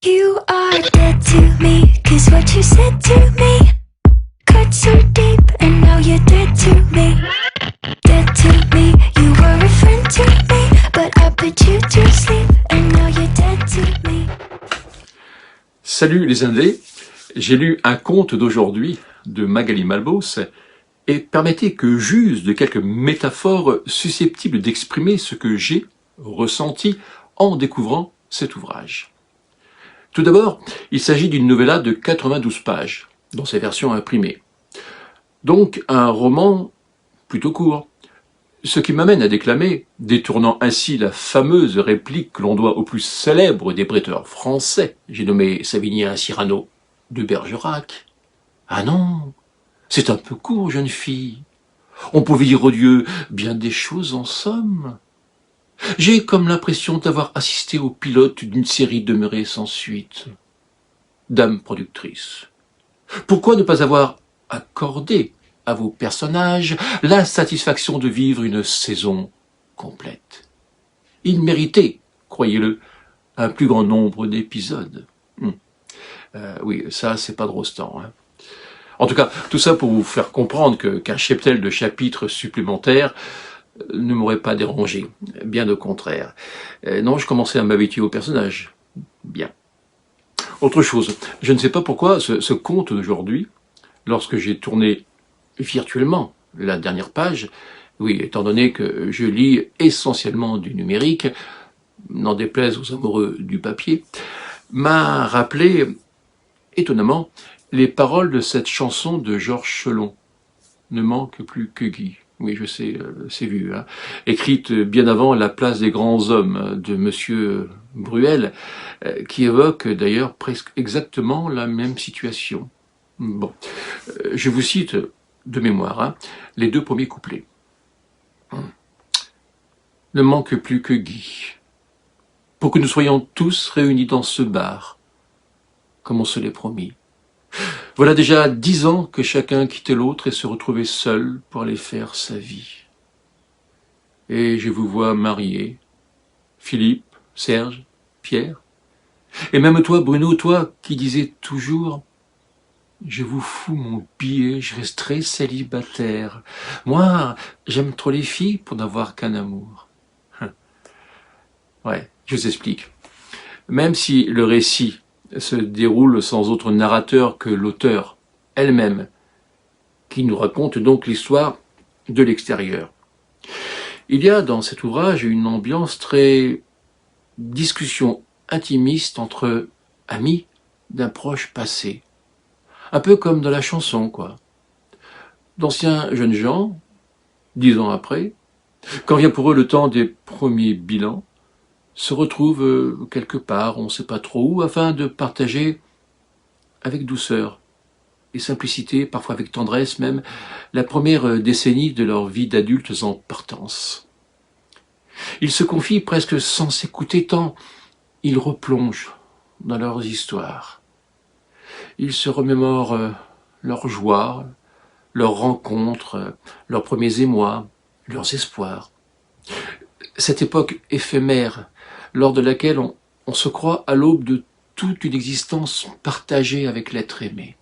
You are dead to me, 'cause what you said to me cut so deep, and now you're dead to me. Dead to me, you were a friend to me, but I put you to sleep, and now you're dead to me. Salut les Indés, j'ai lu un conte d'aujourd'hui de Magali Malbos et permettez que j'use de quelques métaphores susceptibles d'exprimer ce que j'ai ressenti en découvrant cet ouvrage. Tout d'abord, il s'agit d'une novella de 92 pages, dans ses versions imprimées. Donc un roman plutôt court. Ce qui m'amène à déclamer, détournant ainsi la fameuse réplique que l'on doit au plus célèbre des prêteurs français, j'ai nommé Savinien Cyrano, de Bergerac. Ah non, c'est un peu court, jeune fille. On pouvait dire aux dieux bien des choses en somme. J'ai comme l'impression d'avoir assisté au pilote d'une série demeurée sans suite. Dame productrice, pourquoi ne pas avoir accordé à vos personnages la satisfaction de vivre une saison complète? Ils méritaient, croyez-le, un plus grand nombre d'épisodes. Oui, ça, c'est pas de Rostand. Hein. En tout cas, tout ça pour vous faire comprendre qu'un cheptel de chapitres supplémentaires ne m'aurait pas dérangé, bien au contraire. Non, je commençais à m'habituer au personnage. Bien. Autre chose, je ne sais pas pourquoi ce conte d'aujourd'hui, lorsque j'ai tourné virtuellement la dernière page, oui, étant donné que je lis essentiellement du numérique, n'en déplaise aux amoureux du papier, m'a rappelé, étonnamment, les paroles de cette chanson de Georges Chelon, « Ne manque plus que Guy ». Oui, je sais, c'est vu, hein. Écrite bien avant La place des grands hommes de Monsieur Bruel, qui évoque d'ailleurs presque exactement la même situation. Bon, je vous cite de mémoire hein, les deux premiers couplets. Ne manque plus que Guy, pour que nous soyons tous réunis dans ce bar, comme on se l'est promis. Voilà déjà 10 ans que chacun quittait l'autre et se retrouvait seul pour aller faire sa vie. Et je vous vois mariés, Philippe, Serge, Pierre, et même toi, Bruno, toi qui disais toujours « Je vous fous mon billet, je resterai célibataire. Moi, j'aime trop les filles pour n'avoir qu'un amour. » Ouais, je vous explique. Même si le récit se déroule sans autre narrateur que l'auteur elle-même, qui nous raconte donc l'histoire de l'extérieur. Il y a dans cet ouvrage une ambiance très discussion intimiste entre amis d'un proche passé. Un peu comme dans la chanson, quoi. D'anciens jeunes gens, 10 ans après, quand vient pour eux le temps des premiers bilans, se retrouvent quelque part, on ne sait pas trop où, afin de partager avec douceur et simplicité, parfois avec tendresse même, la première décennie de leur vie d'adultes en partance. Ils se confient presque sans s'écouter tant ils replongent dans leurs histoires. Ils se remémorent leurs joies, leurs rencontres, leurs premiers émois, leurs espoirs. Cette époque éphémère, lors de laquelle on se croit à l'aube de toute une existence partagée avec l'être aimé.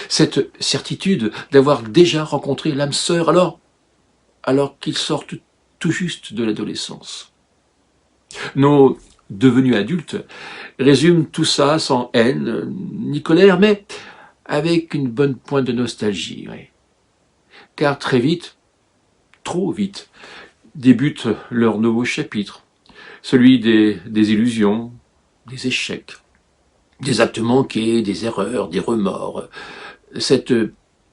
Cette certitude d'avoir déjà rencontré l'âme sœur alors qu'ils sortent tout juste de l'adolescence. Nos devenus adultes résument tout ça sans haine ni colère, mais avec une bonne pointe de nostalgie. Oui. Car très vite, trop vite, débute leur nouveau chapitre, celui des illusions, des échecs, des actes manqués, des erreurs, des remords. Cette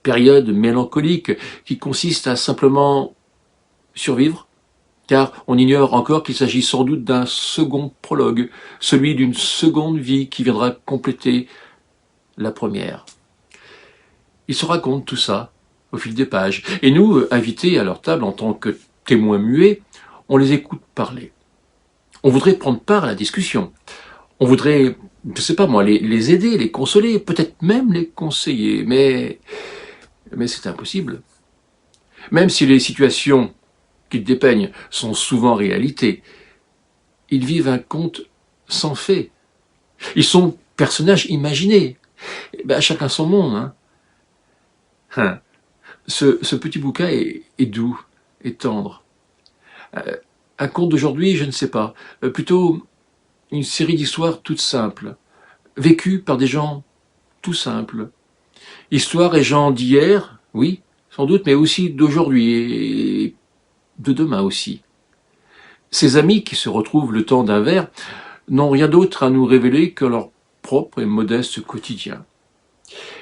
période mélancolique qui consiste à simplement survivre, car on ignore encore qu'il s'agit sans doute d'un second prologue, celui d'une seconde vie qui viendra compléter la première. Ils se racontent tout ça au fil des pages, et nous, invités à leur table en tant que témoins muets, on les écoute parler. On voudrait prendre part à la discussion. On voudrait, je sais pas moi, les aider, les consoler, peut-être même les conseiller, mais c'est impossible. Même si les situations qu'ils dépeignent sont souvent réalité, ils vivent un conte sans fait, Ils sont personnages imaginés. Eh ben, chacun son monde. Hein. Ce petit bouquin est doux, est tendre. Un conte d'aujourd'hui, je ne sais pas. Plutôt une série d'histoires toutes simples, vécues par des gens tout simples. Histoire et gens d'hier, oui, sans doute, mais aussi d'aujourd'hui et de demain aussi. Ces amis qui se retrouvent le temps d'un verre n'ont rien d'autre à nous révéler que leur propre et modeste quotidien.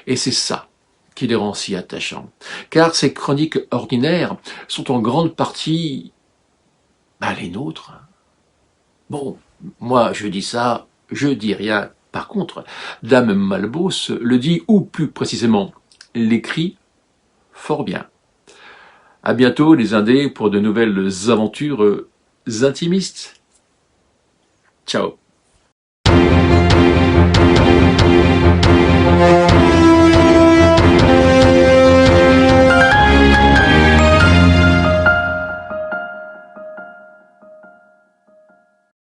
Et c'est ça qui les rend si attachants. Car ces chroniques ordinaires sont en grande partie les nôtres. Bon, moi je dis ça, je dis rien. Par contre, Dame Malbos le dit, ou plus précisément, l'écrit fort bien. À bientôt les Indés pour de nouvelles aventures intimistes. Ciao.